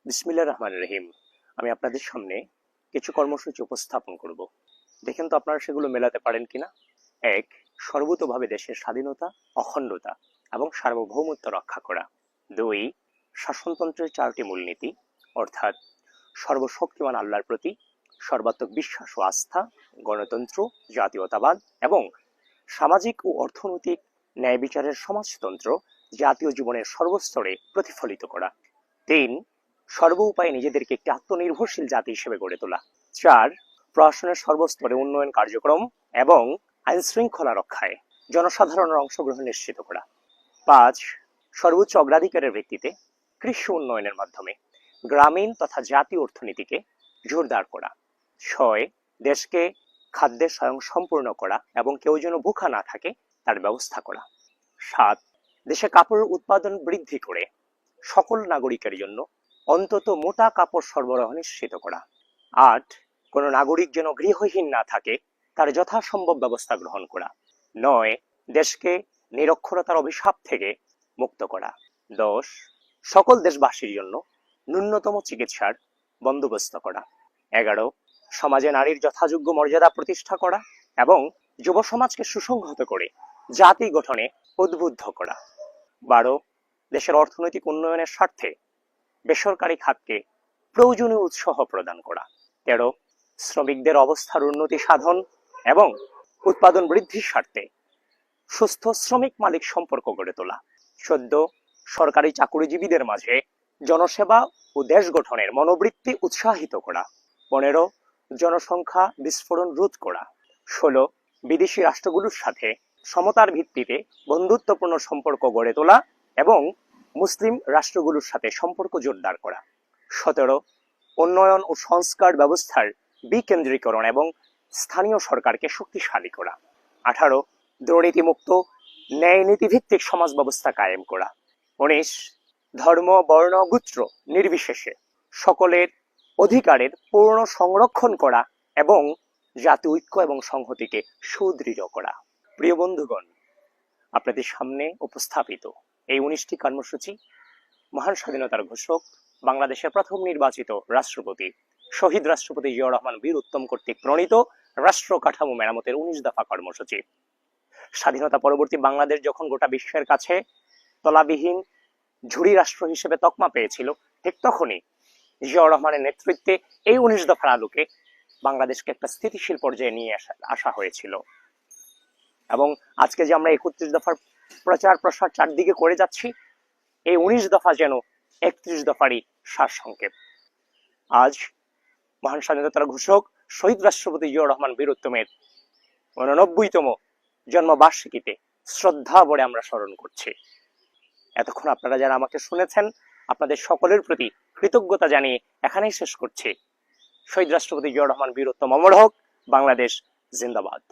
বিসমিল্লাহির রহমানির রহিম। আমি আপনাদের সামনে কিছু কর্মসূচি উপস্থাপন করব। দেখেন তো আপনারা সেগুলো মেলাতে পারেন কিনা। ১. সর্বতোভাবে দেশের স্বাধীনতা, অখণ্ডতা এবং সার্বভৌমত্ব রক্ষা করা। ২. শাসনতন্ত্রের 4টি মূলনীতি, অর্থাৎ সর্বশক্তিমান আল্লাহর প্রতি সর্বাত্মক বিশ্বাস ও আস্থা, গণতন্ত্র, জাতীয়তাবাদ এবং সামাজিক ও অর্থনৈতিক ন্যায় বিচারের সমাজতন্ত্র জাতীয় জীবনের সর্বস্তরে প্রতিফলিত করা। ৩. সর্ব উপায়ে নিজেদেরকে একটি আত্মনির্ভরশীল জাতি হিসেবে গড়ে তোলা। ৪. প্রশাসনের সর্বস্তরে উন্নয়ন কার্যক্রম এবং আইন শৃঙ্খলা রক্ষায় জনসাধারণের অংশগ্রহণ নিশ্চিত করা। ৫. সর্বোচ্চ অগ্রাধিকারের ভিত্তিতে কৃষি উন্নয়নের মাধ্যমে গ্রামীণ তথা জাতীয় অর্থনীতিকে জোরদার করা। ৬. দেশকে খাদ্যে স্বয়ংসম্পূর্ণ করা এবং কেউ যেন ভুখা না থাকে তার ব্যবস্থা করা। ৭. দেশে কাপড়ের উৎপাদন বৃদ্ধি করে সকল নাগরিকের জন্য অন্তত মোটা কাপড় সরবরাহ নিশ্চিত করা। ৮. কোনো নাগরিক যেন গৃহহীন না থাকে তার যথাসম্ভব ব্যবস্থা গ্রহণ করা। ৯. দেশকে নিরক্ষরতার অভিশাপ থেকে মুক্ত করা। ১০. সকল দেশবাসীর জন্য ন্যূনতম চিকিৎসার বন্দোবস্ত করা। ১১. সমাজে নারীর যথাযোগ্য মর্যাদা প্রতিষ্ঠা করা এবং যুব সমাজকে সুসংহত করে জাতি গঠনে উদ্বুদ্ধ করা। ১২. দেশের অর্থনৈতিক উন্নয়নের স্বার্থে বেসরকারি খাতকে প্রয়োজনীয় উৎসাহ প্রদান করা। ১৩. শ্রমিকদের অবস্থার উন্নতি সাধন এবং উৎপাদন বৃদ্ধির স্বার্থে সুস্থ শ্রমিক মালিক সম্পর্ক গড়ে তোলা। ১৪. সরকারি চাকুরিজীবীদের মাঝে জনসেবা ও দেশ গঠনের মনোবৃত্তি উৎসাহিত করা। ১৫. জনসংখ্যা বিস্ফোরণ রোধ করা। ১৬. বিদেশি রাষ্ট্রগুলোর সাথে সমতার ভিত্তিতে বন্ধুত্বপূর্ণ সম্পর্ক গড়ে তোলা এবং মুসলিম রাষ্ট্রগুলোর সাথে সম্পর্ক জোরদার করা। ১৭. উন্নয়ন ও সংস্কার ব্যবস্থার বিকেন্দ্রীকরণ এবং স্থানীয় সরকারকে শক্তিশালী করা। ১৮. দুর্নীতিমুক্ত ন্যায় নীতিভিত্তিক সমাজ ব্যবস্থা কায়েম করা। ১৯. ধর্ম, বর্ণ, গোত্র নির্বিশেষে সকলের অধিকারের পূর্ণ সংরক্ষণ করা এবং জাতীয় ঐক্য এবং সংহতিকে সুদৃঢ় করা। প্রিয় বন্ধুগণ, আপনাদের সামনে উপস্থাপিত এই ১৯টি কর্মসূচি মহান স্বাধীনতার ঘোষক বাংলাদেশের প্রথম নির্বাচিত রাষ্ট্রপতি শহীদ রাষ্ট্রপতি জিয়াউর রহমান বীর উত্তম কর্তৃক প্রণীত রাষ্ট্র কাঠামো মেরামতের ১৯ দফা কর্মসূচি। স্বাধীনতা পরবর্তী বাংলাদেশ যখন গোটা বিশ্বের কাছে তলাবিহীন ঝুড়ি রাষ্ট্র হিসেবে তকমা পেয়েছিল, ঠিক তখনই জিয়াউর রহমানের নেতৃত্বে এই ১৯ দফার আলোকে বাংলাদেশকে একটা স্থিতিশীল পর্যায়ে নিয়ে আসা হয়েছিল। এবং আজকে যে আমরা ৩১ দফার প্রচার প্রসার চারদিকে করে যাচ্ছি, এই ১৯ দফা যেন ৩১ দফারই সারসংক্ষেপ। আজ মহান স্বাধীনতার ঘোষক শহীদ রাষ্ট্রপতি জিয়াউর রহমান বীর উত্তমের ৮৯তম জন্মবার্ষিকীতে শ্রদ্ধা ভরে আমরা স্মরণ করছি। এতক্ষণ আপনারা যারা আমাকে শুনেছেন, আপনাদের সকলের প্রতি কৃতজ্ঞতা জানিয়ে এখানেই শেষ করছি। শহীদ রাষ্ট্রপতি জিয়াউর রহমান বীর উত্তম অমর হোক, বাংলাদেশ জিন্দাবাদ।